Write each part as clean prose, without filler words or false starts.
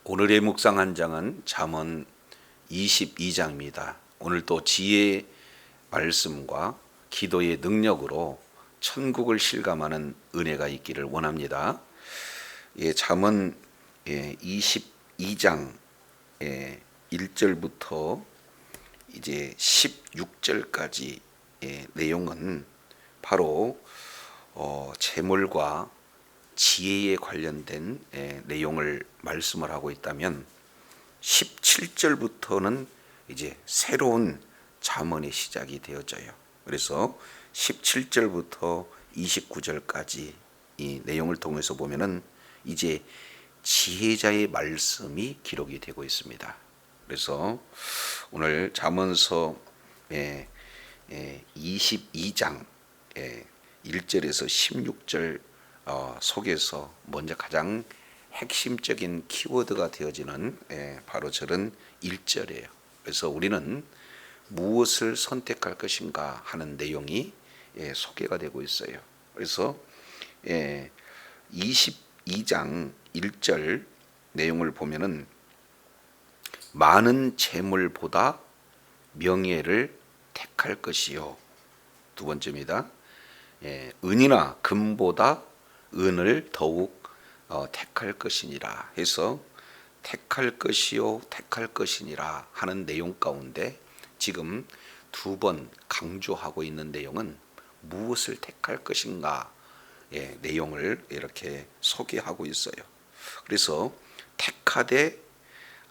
오늘의 묵상 한 장은 잠언 22장입니다. 오늘 또 지혜의 말씀과 기도의 능력으로 천국을 실감하는 은혜가 있기를 원합니다. 잠언 22장 1절부터 이제 16절까지 내용은 바로 재물과 지혜에 관련된 내용을 말씀을 하고 있다면 17절부터는 이제 새로운 잠언의 시작이 되어져요. 그래서 17절부터 29절까지 이 내용을 통해서 보면은 이제 지혜자의 말씀이 기록이 되고 있습니다. 그래서 오늘 잠언서 22장 1절에서 16절 속에서 먼저 가장 핵심적인 키워드가 되어지는 바로 저런 1절이에요. 그래서 우리는 무엇을 선택할 것인가 하는 내용이 소개가 되고 있어요. 그래서 22장 1절 내용을 보면은 많은 재물보다 명예를 택할 것이요. 두 번째입니다. 은이나 금보다 은을 더욱 택할 것이니라 해서 택할 것이요 택할 것이니라 하는 내용 가운데 지금 두 번 강조하고 있는 내용은 무엇을 택할 것인가 내용을 이렇게 소개하고 있어요. 그래서 택하되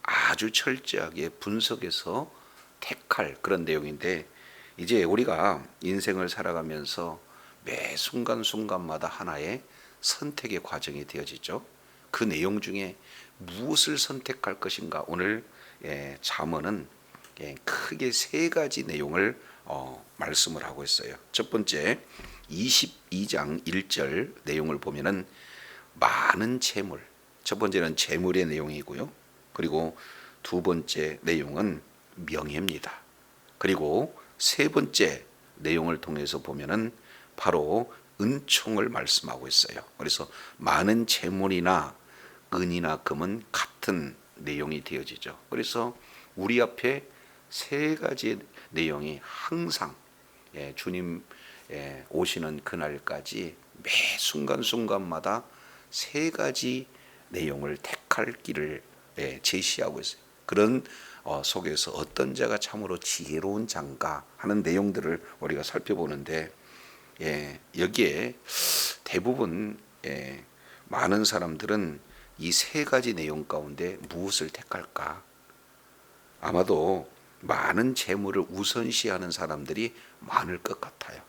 아주 철저하게 분석해서 택할 그런 내용인데, 이제 우리가 인생을 살아가면서 매 순간순간마다 하나의 선택의 과정이 되어지죠. 그 내용 중에 무엇을 선택할 것인가, 오늘 잠언은 크게 세 가지 내용을 말씀을 하고 있어요. 첫 번째 22장 1절 내용을 보면은 많은 재물, 첫 번째는 재물의 내용이고요. 그리고 두 번째 내용은 명예입니다. 그리고 세 번째 내용을 통해서 보면은 바로 은총을 말씀하고 있어요. 그래서 많은 재물이나 은이나 금은 같은 내용이 되어지죠. 그래서 우리 앞에 세 가지 내용이 항상 주님 오시는 그날까지 매 순간순간마다 세 가지 내용을 택할 길을 제시하고 있어요. 그런 속에서 어떤 자가 참으로 지혜로운 자인가 하는 내용들을 우리가 살펴보는데, 여기에 대부분 많은 사람들은 이 세 가지 내용 가운데 무엇을 택할까? 아마도 많은 재물을 우선시하는 사람들이 많을 것 같아요.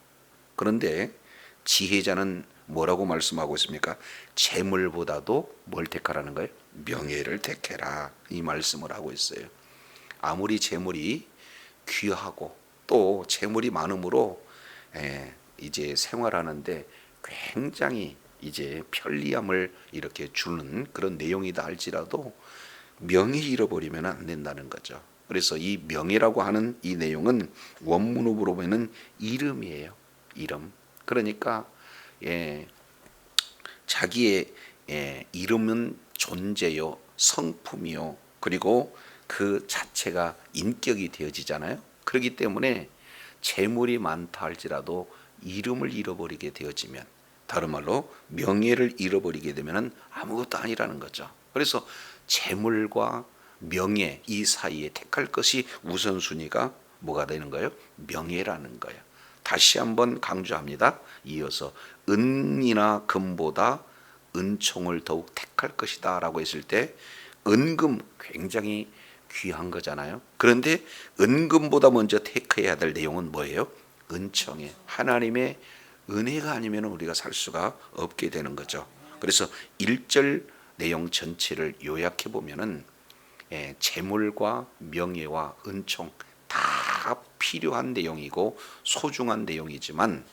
그런데 지혜자는 뭐라고 말씀하고 있습니까? 재물보다도 뭘 택하라는 거예요? 명예를 택해라, 이 말씀을 하고 있어요. 아무리 재물이 귀하고 또 재물이 많음으로 이제 생활하는데 굉장히 이제 편리함을 이렇게 주는 그런 내용이다 할지라도 명예 잃어버리면 안 된다는 거죠. 그래서 이 명예라고 하는 이 내용은 원문으로 보면은 이름이에요. 이름. 그러니까 자기의 이름은 존재요, 성품이요, 그리고 그 자체가 인격이 되어지잖아요. 그렇기 때문에 재물이 많다 할지라도 이름을 잃어버리게 되어지면, 다른 말로 명예를 잃어버리게 되면 아무것도 아니라는 거죠. 그래서 재물과 명예 이 사이에 택할 것이 우선순위가 뭐가 되는 거예요? 명예라는 거예요. 다시 한번 강조합니다. 이어서 은이나 금보다 은총을 더욱 택할 것이다 라고 했을 때, 은금 굉장히 귀한 거잖아요. 그런데 은금보다 먼저 택해야 될 내용은 뭐예요? 은총이에요. 하나님의 은혜가 아니면 우리가 살 수가 없게 되는 거죠. 그래서 1절 내용 전체를 요약해 보면은 재물과 명예와 은총 다 필요한 내용이고 소중한 내용이지만,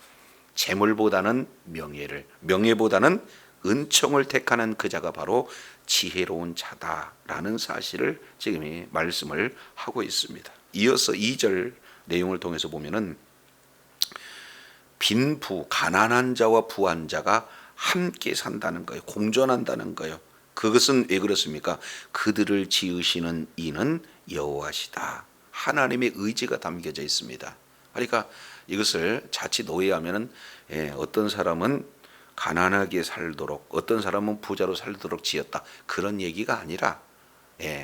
재물보다는 명예를, 명예보다는 은총을 택하는 그 자가 바로 지혜로운 자다라는 사실을 지금 이 말씀을 하고 있습니다. 이어서 2절 내용을 통해서 보면은 빈부, 가난한 자와 부한 자가 함께 산다는 거예요. 공존한다는 거예요. 그것은 왜 그렇습니까? 그들을 지으시는 이는 여호와시다. 하나님의 의지가 담겨져 있습니다. 그러니까 이것을 자칫 오해하면은 어떤 사람은 가난하게 살도록, 어떤 사람은 부자로 살도록 지었다, 그런 얘기가 아니라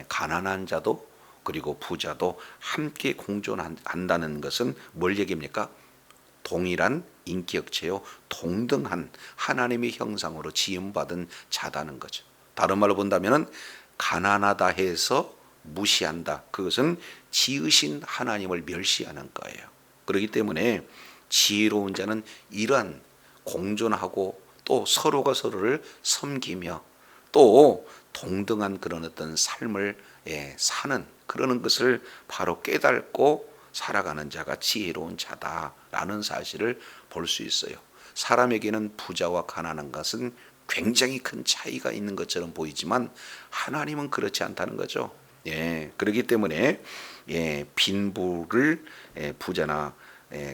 가난한 자도 그리고 부자도 함께 공존한다는 것은 뭘 얘기입니까? 동일한 인격체요, 동등한 하나님의 형상으로 지음받은 자다는 거죠. 다른 말로 본다면 가난하다 해서 무시한다, 그것은 지으신 하나님을 멸시하는 거예요. 그렇기 때문에 지혜로운 자는 이러한 공존하고 또 서로가 서로를 섬기며 또 동등한 그런 어떤 삶을 사는 그러는 것을 바로 깨닫고 살아가는 자가 지혜로운 자다라는 사실을 볼 수 있어요. 사람에게는 부자와 가난한 것은 굉장히 큰 차이가 있는 것처럼 보이지만 하나님은 그렇지 않다는 거죠. 그렇기 때문에 빈부를 부자나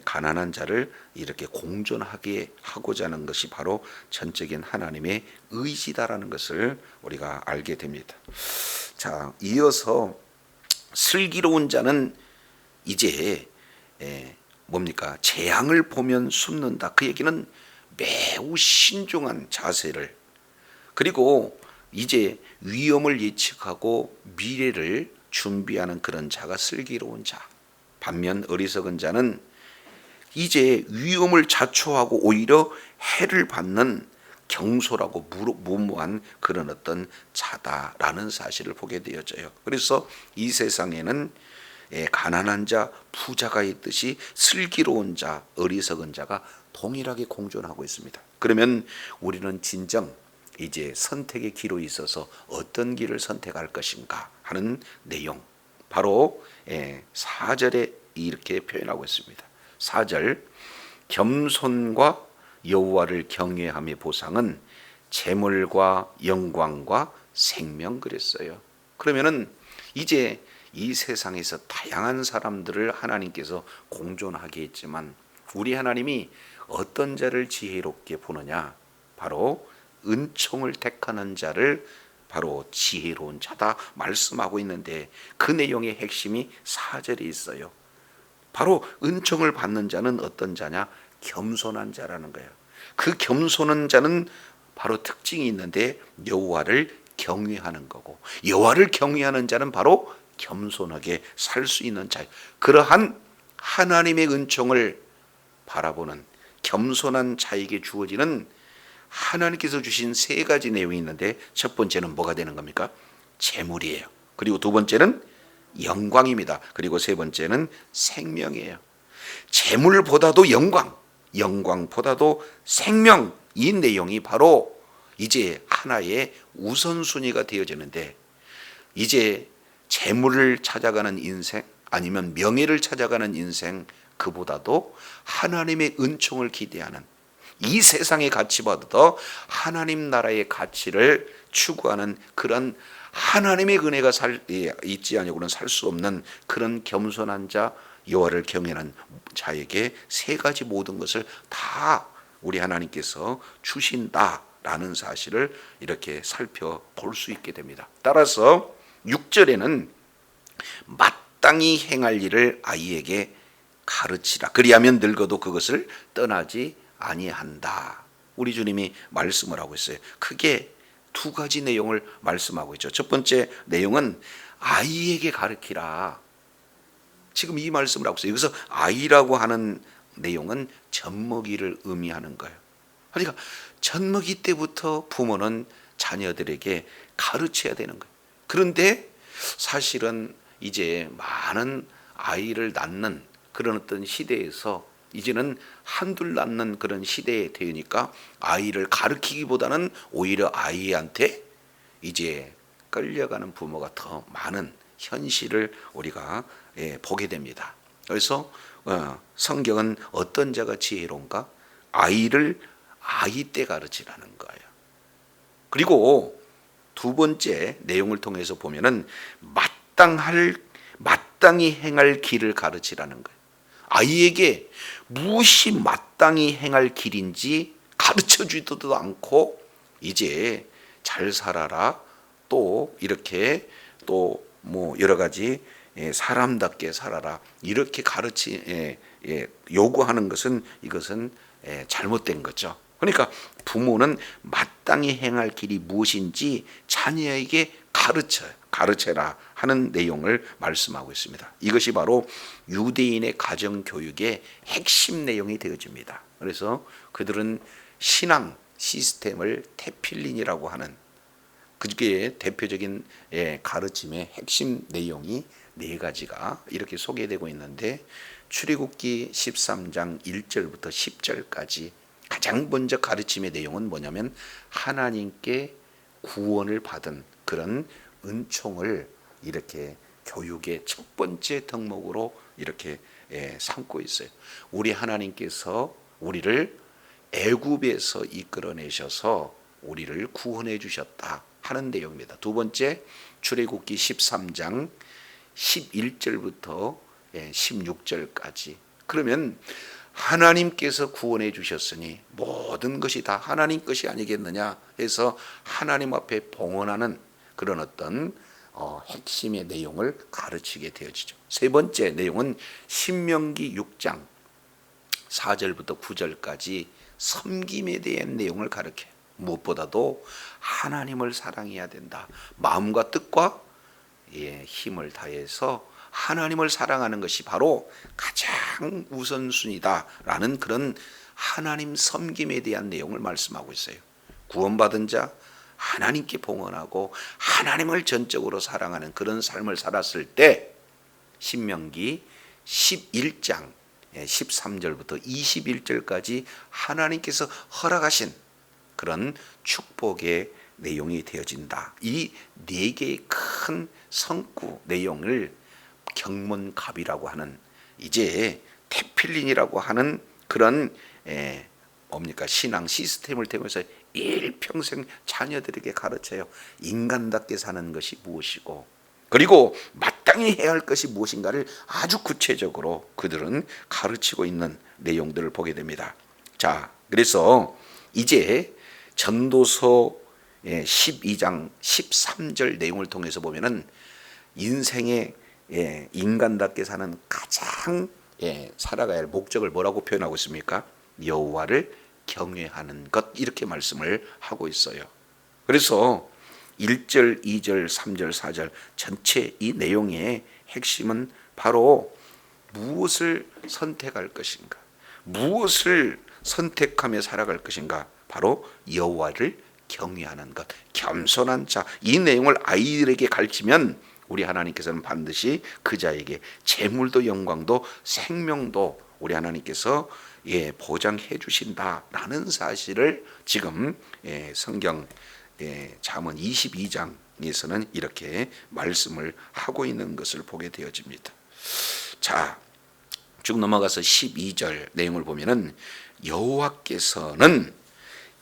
가난한 자를 이렇게 공존하게 하고자 하는 것이 바로 전적인 하나님의 의지다라는 것을 우리가 알게 됩니다. 자, 이어서 슬기로운 자는 이제 뭡니까? 재앙을 보면 숨는다. 그 얘기는 매우 신중한 자세를, 그리고 이제 위험을 예측하고 미래를 준비하는 그런 자가 슬기로운 자. 반면 어리석은 자는 이제 위험을 자초하고 오히려 해를 받는 경솔하고 무모한 그런 어떤 자다라는 사실을 보게 되어져요. 그래서 이 세상에는 가난한 자, 부자가 있듯이 슬기로운 자, 어리석은 자가 동일하게 공존하고 있습니다. 그러면 우리는 진정 이제 선택의 기로 있어서 어떤 길을 선택할 것인가 하는 내용, 바로 4절에 이렇게 표현하고 있습니다. 4절, 겸손과 여호와를 경외함의 보상은 재물과 영광과 생명, 그랬어요. 그러면은 이제 이 세상에서 다양한 사람들을 하나님께서 공존하게 했지만 우리 하나님이 어떤 자를 지혜롭게 보느냐, 바로 은총을 택하는 자를 바로 지혜로운 자다 말씀하고 있는데, 그 내용의 핵심이 4절에 있어요. 바로 은총을 받는 자는 어떤 자냐? 겸손한 자라는 거예요. 그 겸손한 자는 바로 특징이 있는데 여호와를 경외하는 거고, 여호와를 경외하는 자는 바로 겸손하게 살 수 있는 자예요. 그러한 하나님의 은총을 바라보는 겸손한 자에게 주어지는 하나님께서 주신 3가지 내용이 있는데, 첫 번째는 뭐가 되는 겁니까? 재물이에요. 그리고 두 번째는 영광입니다. 그리고 세 번째는 생명이에요. 재물보다도 영광, 영광보다도 생명, 이 내용이 바로 이제 하나의 우선순위가 되어지는데, 이제 재물을 찾아가는 인생, 아니면 명예를 찾아가는 인생, 그보다도 하나님의 은총을 기대하는, 이 세상의 가치보다도 하나님 나라의 가치를 추구하는 그런 하나님의 은혜가 있지 않고는 살 수 없는 그런 겸손한 자, 여호와를 경외하는 자에게 3가지 모든 것을 다 우리 하나님께서 주신다라는 사실을 이렇게 살펴볼 수 있게 됩니다. 따라서 6절에는 마땅히 행할 일을 아이에게 가르치라, 그리하면 늙어도 그것을 떠나지 아니한다. 우리 주님이 말씀을 하고 있어요. 크게 2가지 내용을 말씀하고 있죠. 첫 번째 내용은 아이에게 가르치라. 지금 이 말씀을 하고 있어요. 여기서 아이라고 하는 내용은 젖먹이를 의미하는 거예요. 그러니까 젖먹이 때부터 부모는 자녀들에게 가르쳐야 되는 거예요. 그런데 사실은 이제 많은 아이를 낳는 그런 어떤 시대에서 이제는 한둘 낳는 그런 시대에 되니까 아이를 가르치기보다는 오히려 아이한테 이제 끌려가는 부모가 더 많은 현실을 우리가 보게 됩니다. 그래서 성경은 어떤 자가 지혜로운가? 아이를 아이 때 가르치라는 거예요. 그리고 두 번째 내용을 통해서 보면은 마땅히 행할 길을 가르치라는 거예요. 아이에게 무엇이 마땅히 행할 길인지 가르쳐 주지도 않고 이제 잘 살아라, 또 이렇게 또 뭐 여러 가지 사람답게 살아라, 이렇게 요구하는 것은 이것은 잘못된 거죠. 그러니까 부모는 마땅히 행할 길이 무엇인지 자녀에게 가르쳐라 하는 내용을 말씀하고 있습니다. 이것이 바로 유대인의 가정교육의 핵심 내용이 되어집니다. 그래서 그들은 신앙 시스템을 테필린이라고 하는, 그게 대표적인 가르침의 핵심 내용이 네 가지가 이렇게 소개되고 있는데, 출애굽기 13장 1절부터 10절까지 가장 먼저 가르침의 내용은 뭐냐면 하나님께 구원을 받은 그런 은총을 이렇게 교육의 첫 번째 덕목으로 이렇게 삼고 있어요. 우리 하나님께서 우리를 애굽에서 이끌어내셔서 우리를 구원해 주셨다 하는 내용입니다. 두 번째, 출애굽기 13장 11절부터 16절까지. 그러면 하나님께서 구원해 주셨으니 모든 것이 다 하나님 것이 아니겠느냐 해서 하나님 앞에 봉헌하는 그런 어떤 핵심의 내용을 가르치게 되어지죠. 세 번째 내용은 신명기 6장 4절부터 9절까지 섬김에 대한 내용을 가르쳐요. 무엇보다도 하나님을 사랑해야 된다. 마음과 뜻과 힘을 다해서 하나님을 사랑하는 것이 바로 가장 우선순위다라는 그런 하나님 섬김에 대한 내용을 말씀하고 있어요. 구원받은 자 하나님께 봉헌하고 하나님을 전적으로 사랑하는 그런 삶을 살았을 때 신명기 11장 13절부터 21절까지 하나님께서 허락하신 그런 축복의 내용이 되어진다. 이 네 개의 큰 성구 내용을 경문갑이라고 하는, 이제 테필린이라고 하는 그런 뭡니까 신앙 시스템을 통해서 일평생 자녀들에게 가르쳐요. 인간답게 사는 것이 무엇이고, 그리고 마땅히 해야 할 것이 무엇인가를 아주 구체적으로 그들은 가르치고 있는 내용들을 보게 됩니다. 자, 그래서 이제 전도서 12장 13절 내용을 통해서 보면은 인생의 인간답게 사는 가장 살아가야 할 목적을 뭐라고 표현하고 있습니까? 여호와를 경외하는 것, 이렇게 말씀을 하고 있어요. 그래서 1절, 2절, 3절, 4절 전체 이 내용의 핵심은 바로 무엇을 선택할 것인가, 무엇을 선택하며 살아갈 것인가, 바로 여호와를 경외하는 것, 겸손한 자, 이 내용을 아이들에게 가르치면 우리 하나님께서는 반드시 그 자에게 재물도 영광도 생명도 우리 하나님께서 보장해 주신다라는 사실을 지금 성경 잠언 22장에서는 이렇게 말씀을 하고 있는 것을 보게 되어집니다. 자, 쭉 넘어가서 12절 내용을 보면은 여호와께서는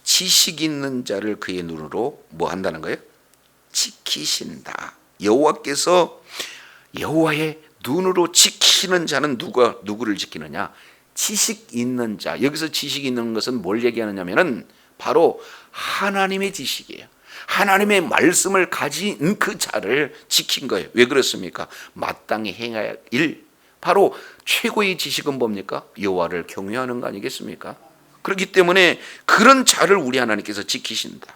지식 있는 자를 그의 눈으로 뭐 한다는 거예요? 지키신다. 여호와께서 여호와의 눈으로 지키는 자는 누구를 지키느냐? 지식 있는 자. 여기서 지식 있는 것은 뭘 얘기하느냐면은 바로 하나님의 지식이에요. 하나님의 말씀을 가진 그 자를 지킨 거예요. 왜 그렇습니까? 마땅히 행해야 할 일, 바로 최고의 지식은 뭡니까? 여호와를 경외하는 거 아니겠습니까? 그렇기 때문에 그런 자를 우리 하나님께서 지키신다.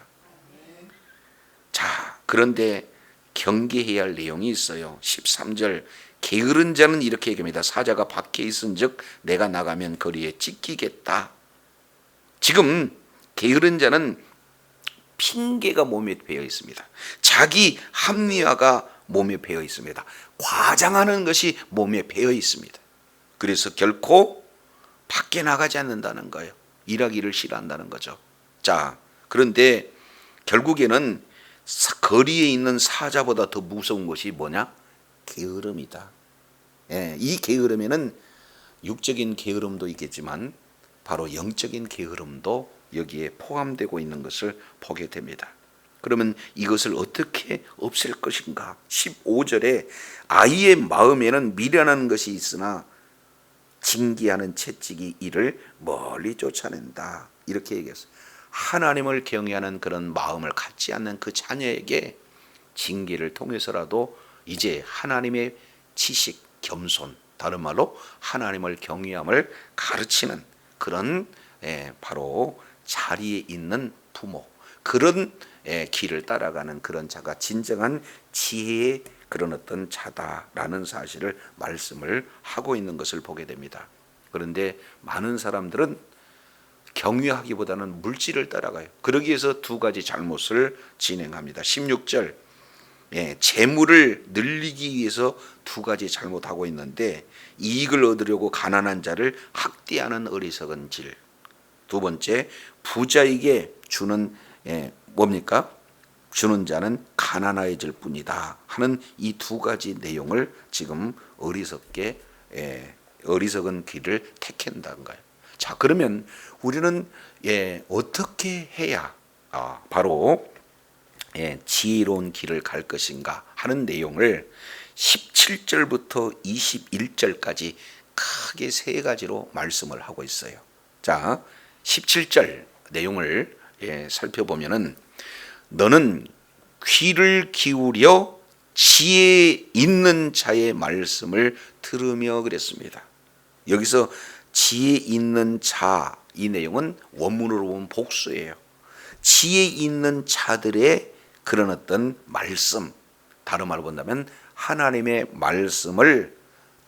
자, 그런데 경계해야 할 내용이 있어요. 13절, 게으른 자는 이렇게 얘기합니다. 사자가 밖에 있은즉 내가 나가면 거리에 찢기겠다. 지금 게으른 자는 핑계가 몸에 배어 있습니다. 자기 합리화가 몸에 배어 있습니다. 과장하는 것이 몸에 배어 있습니다. 그래서 결코 밖에 나가지 않는다는 거예요. 일하기를 싫어한다는 거죠. 자, 그런데 결국에는 거리에 있는 사자보다 더 무서운 것이 뭐냐? 게으름이다. 이 게으름에는 육적인 게으름도 있겠지만 바로 영적인 게으름도 여기에 포함되고 있는 것을 보게 됩니다. 그러면 이것을 어떻게 없앨 것인가? 15절에 아이의 마음에는 미련한 것이 있으나 징계하는 채찍이 이를 멀리 쫓아낸다. 이렇게 얘기했어요. 하나님을 경외하는 그런 마음을 갖지 않는 그 자녀에게 징계를 통해서라도 이제 하나님의 지식, 겸손, 다른 말로 하나님을 경외함을 가르치는 그런 바로 자리에 있는 부모, 그런 길을 따라가는 그런 자가 진정한 지혜의 그런 어떤 자다라는 사실을 말씀을 하고 있는 것을 보게 됩니다. 그런데 많은 사람들은 경외하기보다는 물질을 따라가요. 그러기 위해서 두 가지 잘못을 진행합니다. 16절, 재물을 늘리기 위해서 두 가지 잘못하고 있는데, 이익을 얻으려고 가난한 자를 학대하는 어리석은 질. 두 번째, 부자에게 주는 뭡니까? 주는 자는 가난해질 뿐이다 하는 이 두 가지 내용을 지금 어리석은 길을 택한다는 거예요. 자, 그러면 우리는 어떻게 해야 바로 지혜로운 길을 갈 것인가 하는 내용을 17절부터 21절까지 크게 세 가지로 말씀을 하고 있어요. 자, 17절 내용을 살펴보면은, 너는 귀를 기울여 지혜 있는 자의 말씀을 들으며 그랬습니다. 여기서 지혜 있는 자, 이 내용은 원문으로 보면 복수예요. 지혜 있는 자들의 그런 어떤 말씀, 다른 말로 본다면 하나님의 말씀을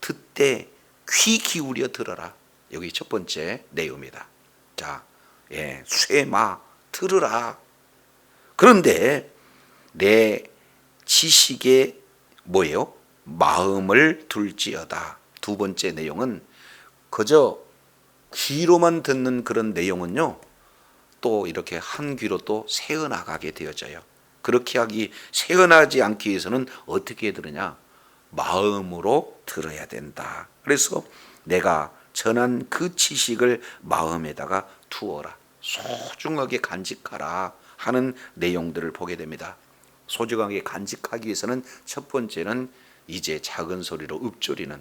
듣되 귀 기울여 들어라. 여기 첫 번째 내용입니다. 자, 쇠마 들으라. 그런데 내 지식에 뭐예요? 마음을 둘지어다. 두 번째 내용은 그저 귀로만 듣는 그런 내용은요, 또 이렇게 한 귀로 또 새어나가게 되어져요. 그렇게 새어나지 않기 위해서는 어떻게 들으냐? 마음으로 들어야 된다. 그래서 내가 전한 그 지식을 마음에다가 두어라. 소중하게 간직하라 하는 내용들을 보게 됩니다. 소중하게 간직하기 위해서는 첫 번째는 이제 작은 소리로 읊조리는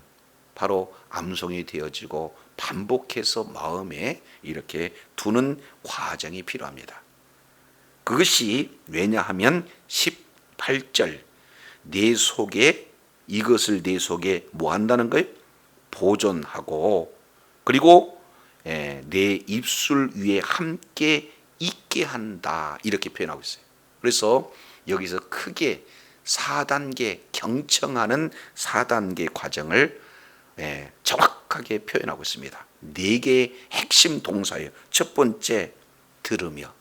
바로 암송이 되어지고 반복해서 마음에 이렇게 두는 과정이 필요합니다. 그것이 왜냐하면 18절, 이것을 내 속에 뭐 한다는 거예요? 보존하고, 그리고 내 입술 위에 함께 있게 한다, 이렇게 표현하고 있어요. 그래서 여기서 크게 4단계, 경청하는 4단계 과정을 정확하게 표현하고 있습니다. 4개의 핵심 동사예요. 첫 번째, 들으며,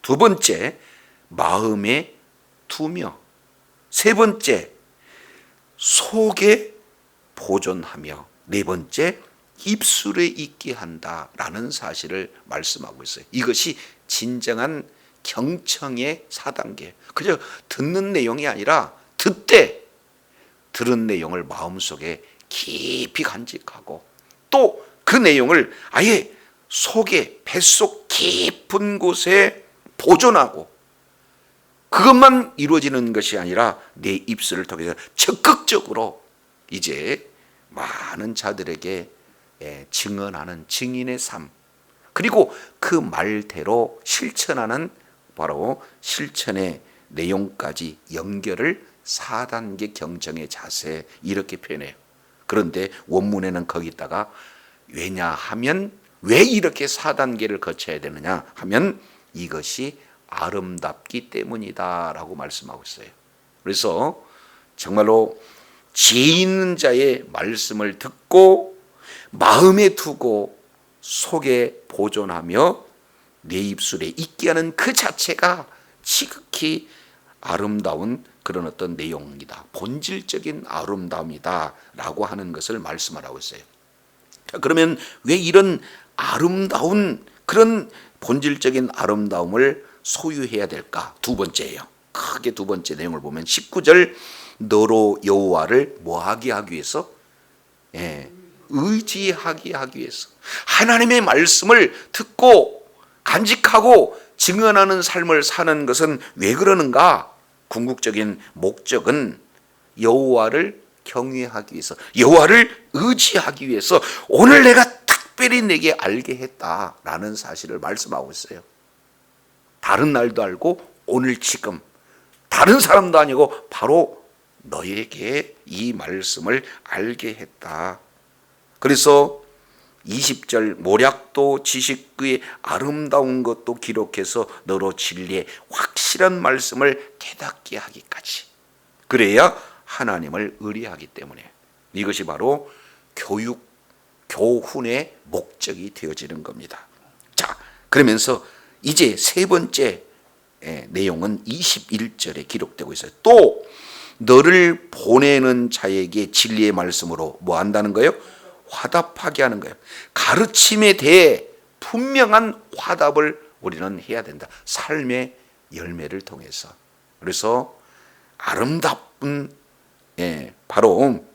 두 번째, 마음에 두며, 세 번째, 속에 보존하며, 네 번째, 입술에 있게 한다라는 사실을 말씀하고 있어요. 이것이 진정한 경청의 4단계. 그저 듣는 내용이 아니라 듣되 들은 내용을 마음속에 깊이 간직하고, 또 그 내용을 아예 속에, 뱃속 깊은 곳에 보존하고, 그것만 이루어지는 것이 아니라 내 입술을 통해서 적극적으로 이제 많은 자들에게 증언하는 증인의 삶, 그리고 그 말대로 실천하는 바로 실천의 내용까지 연결을 4단계 경청의 자세, 이렇게 표현해요. 그런데 원문에는 거기다가 왜냐하면, 왜 이렇게 4단계를 거쳐야 되느냐 하면 이것이 아름답기 때문이다 라고 말씀하고 있어요. 그래서 정말로 지혜 있는 자의 말씀을 듣고 마음에 두고 속에 보존하며 내 입술에 있게 하는 그 자체가 지극히 아름다운 그런 어떤 내용이다, 본질적인 아름다움이다 라고 하는 것을 말씀하라고 했어요. 자, 그러면 왜 이런 아름다운 그런 본질적인 아름다움을 소유해야 될까? 두 번째예요. 크게 두 번째 내용을 보면 19절, 너로 여호와를 뭐하게 하기 위해서? 의지하게 하기 위해서. 하나님의 말씀을 듣고 간직하고 증언하는 삶을 사는 것은 왜 그러는가? 궁극적인 목적은 여호와를 경외하기 위해서, 여호와를 의지하기 위해서 오늘 내가 특별히 내게 알게 했다라는 사실을 말씀하고 있어요. 다른 날도 알고 오늘 지금 다른 사람도 아니고 바로 너에게 이 말씀을 알게 했다. 그래서 20절 모략도 지식의 아름다운 것도 기록해서 너로 진리의 확실한 말씀을 깨닫게 하기까지. 그래야 하나님을 의뢰하기 때문에 이것이 바로 교훈의 목적이 되어지는 겁니다. 자, 그러면서 이제 세 번째 내용은 21절에 기록되고 있어요. 또 너를 보내는 자에게 진리의 말씀으로 뭐 한다는 거예요? 화답하게 하는 거예요. 가르침에 대해 분명한 화답을 우리는 해야 된다. 삶의 열매를 통해서. 그래서 아름다운 바로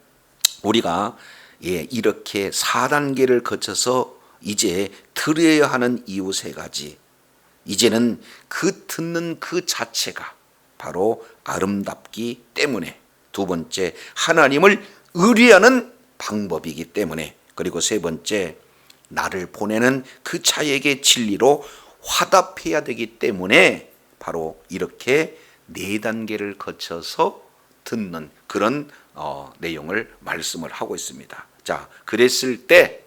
우리가 이렇게 4단계를 거쳐서 이제 들어야 하는 이유 세 가지. 이제는 그 듣는 그 자체가 바로 아름답기 때문에, 두 번째 하나님을 의뢰하는 방법이기 때문에, 그리고 세 번째 나를 보내는 그 자에게 진리로 화답해야 되기 때문에 바로 이렇게 4단계를 거쳐서 듣는 그런 내용을 말씀을 하고 있습니다. 자, 그랬을 때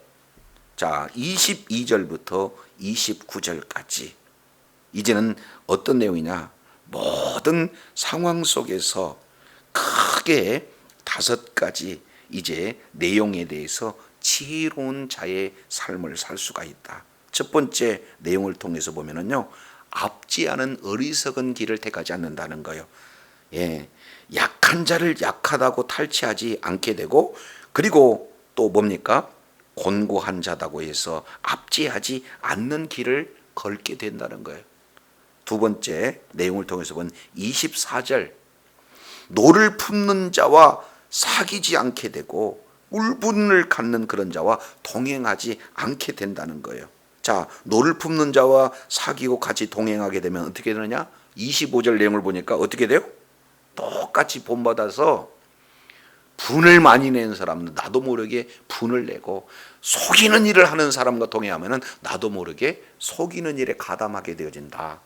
22절부터 29절까지 이제는 어떤 내용이냐? 모든 상황 속에서 크게 5가지 이제 내용에 대해서 지혜로운 자의 삶을 살 수가 있다. 첫 번째 내용을 통해서 보면은요, 앞지 않은 어리석은 길을 택하지 않는다는 거예요. 약한 자를 약하다고 탈취하지 않게 되고, 그리고 또 뭡니까? 곤고한 자다고 해서 압제하지 않는 길을 걸게 된다는 거예요. 두 번째 내용을 통해서 본 24절, 노를 품는 자와 사귀지 않게 되고 울분을 갖는 그런 자와 동행하지 않게 된다는 거예요. 자, 노를 품는 자와 사귀고 같이 동행하게 되면 어떻게 되느냐? 25절 내용을 보니까 어떻게 돼요? 똑같이 본받아서 분을 많이 내는 사람은 나도 모르게 분을 내고, 속이는 일을 하는 사람과 동행하면 나도 모르게 속이는 일에 가담하게 되어진다.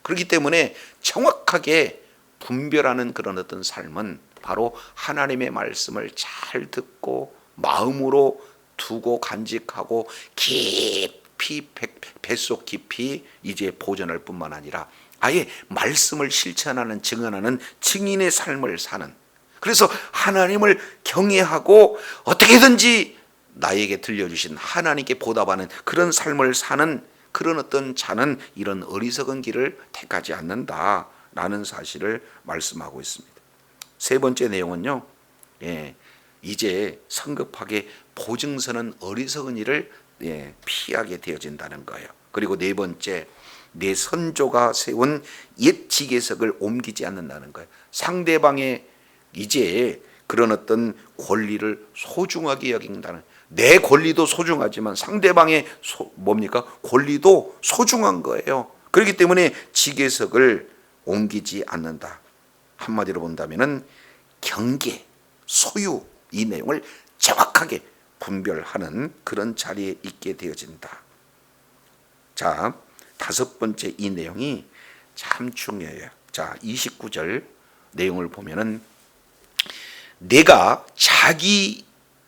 그렇기 때문에 정확하게 분별하는 그런 어떤 삶은 바로 하나님의 말씀을 잘 듣고 마음으로 두고 간직하고 깊이 뱃속 깊이 이제 보존할 뿐만 아니라 아예 말씀을 실천하는, 증언하는 증인의 삶을 사는, 그래서 하나님을 경외하고 어떻게든지 나에게 들려주신 하나님께 보답하는 그런 삶을 사는 그런 어떤 자는 이런 어리석은 길을 택하지 않는다라는 사실을 말씀하고 있습니다. 세 번째 내용은요, 이제 성급하게 보증서는 어리석은 일을 피하게 되어진다는 거예요. 그리고 네 번째, 내 선조가 세운 옛 지계석을 옮기지 않는다는 거예요. 상대방의 이제 그런 어떤 권리를 소중하게 여긴다는, 내 권리도 소중하지만 상대방의 권리도 소중한 거예요. 그렇기 때문에 지계석을 옮기지 않는다. 한마디로 본다면은 경계, 소유, 이 내용을 정확하게 분별하는 그런 자리에 있게 되어진다. 자, 5번째 이 내용이 참 중요해요. 자, 29절 내용을 보면은 내가 자기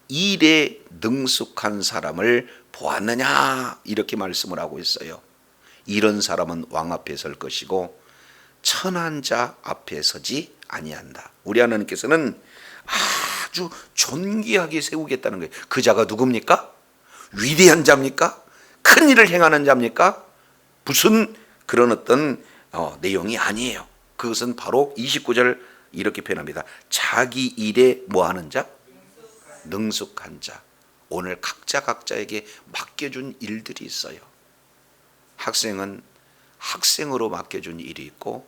일에 능숙한 사람을 보았느냐, 이렇게 말씀을 하고 있어요. 이런 사람은 왕 앞에 설 것이고 천한 자 앞에 서지 아니한다. 우리 하나님께서는 아주 존귀하게 세우겠다는 거예요. 그 자가 누굽니까? 위대한 자입니까? 큰 일을 행하는 자입니까? 무슨 그런 어떤 내용이 아니에요. 그것은 바로 29절 이렇게 표현합니다. 자기 일에 뭐하는 자? 능숙한 자. 오늘 각자에게 맡겨준 일들이 있어요. 학생은 학생으로 맡겨준 일이 있고,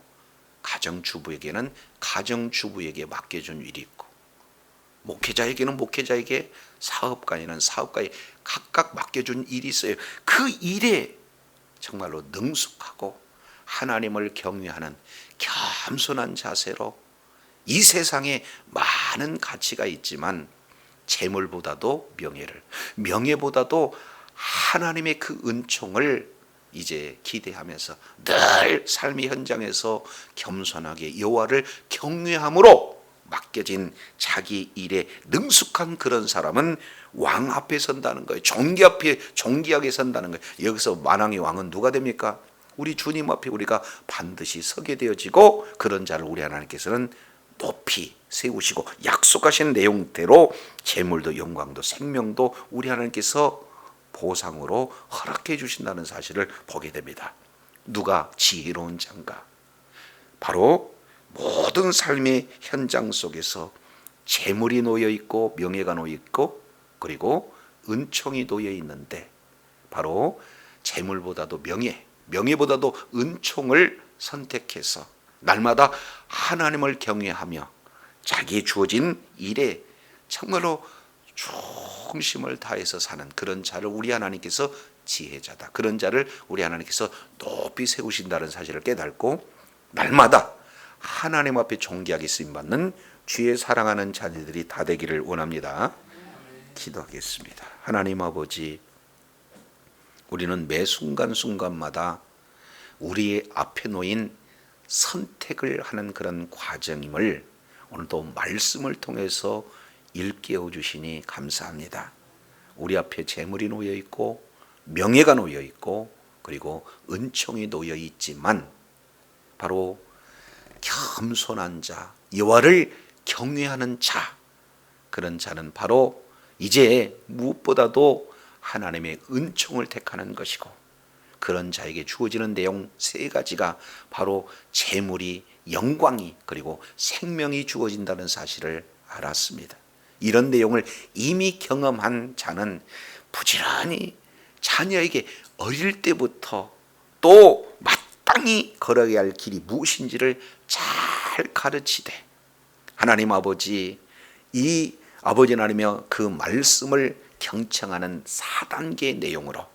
가정주부에게는 가정주부에게 맡겨준 일이 있고, 목회자에게는 목회자에게, 사업가에는 사업가에 각각 맡겨준 일이 있어요. 그 일에 정말로 능숙하고 하나님을 경외하는 겸손한 자세로, 이 세상에 많은 가치가 있지만 재물보다도 명예를, 명예보다도 하나님의 그 은총을 이제 기대하면서 늘 삶의 현장에서 겸손하게 여호와를 경외함으로 맡겨진 자기 일에 능숙한 그런 사람은 왕 앞에 선다는 거예요. 종기 앞에 존귀하게 선다는 거예요. 여기서 만왕의 왕은 누가 됩니까? 우리 주님 앞에 우리가 반드시 서게 되어지고, 그런 자를 우리 하나님께서는 높이 세우시고 약속하신 내용대로 재물도 영광도 생명도 우리 하나님께서 보상으로 허락해 주신다는 사실을 보게 됩니다. 누가 지혜로운 자인가? 바로 모든 삶의 현장 속에서 재물이 놓여 있고 명예가 놓여 있고 그리고 은총이 놓여 있는데, 바로 재물보다도 명예보다도 은총을 선택해서 날마다 하나님을 경외하며 자기의 주어진 일에 정말로 충심을 다해서 사는 그런 자를 우리 하나님께서 지혜자다, 그런 자를 우리 하나님께서 높이 세우신다는 사실을 깨닫고 날마다 하나님 앞에 존귀하게 쓰임받는 주의 사랑하는 자녀들이 다 되기를 원합니다. 기도하겠습니다. 하나님 아버지, 우리는 매 순간순간마다 우리의 앞에 놓인 선택을 하는 그런 과정임을 오늘도 말씀을 통해서 일깨워 주시니 감사합니다. 우리 앞에 재물이 놓여 있고 명예가 놓여 있고 그리고 은총이 놓여 있지만, 바로 겸손한 자, 여호와를 경외하는 자, 그런 자는 바로 이제 무엇보다도 하나님의 은총을 택하는 것이고, 그런 자에게 주어지는 내용 세 가지가 바로 재물이, 영광이 그리고 생명이 주어진다는 사실을 알았습니다. 이런 내용을 이미 경험한 자는 부지런히 자녀에게 어릴 때부터 또 마땅히 걸어야 할 길이 무엇인지를 잘 가르치되, 하나님 아버지, 이 아버지 하나님의 그 말씀을 경청하는 4단계의 내용으로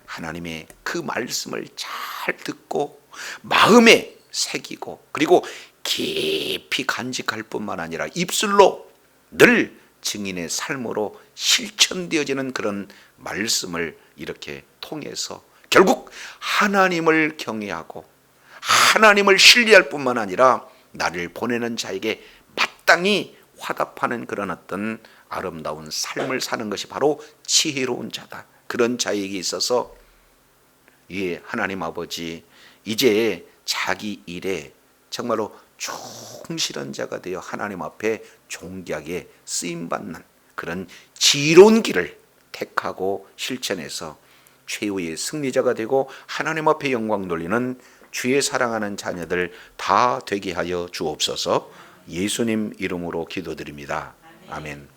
하나님의 그 말씀을 잘 듣고 마음에 새기고 그리고 깊이 간직할 뿐만 아니라 입술로 늘 증인의 삶으로 실천되어지는 그런 말씀을 이렇게 통해서 결국 하나님을 경외하고 하나님을 신뢰할 뿐만 아니라 나를 보내는 자에게 마땅히 화답하는 그런 어떤 아름다운 삶을 사는 것이 바로 지혜로운 자다. 그런 자에게 있어서 하나님 아버지, 이제 자기 일에 정말로 충실한 자가 되어 하나님 앞에 존귀하게 쓰임받는 그런 지혜로운 길을 택하고 실천해서 최후의 승리자가 되고 하나님 앞에 영광 돌리는 주의 사랑하는 자녀들 다 되게 하여 주옵소서. 예수님 이름으로 기도드립니다. 아멘.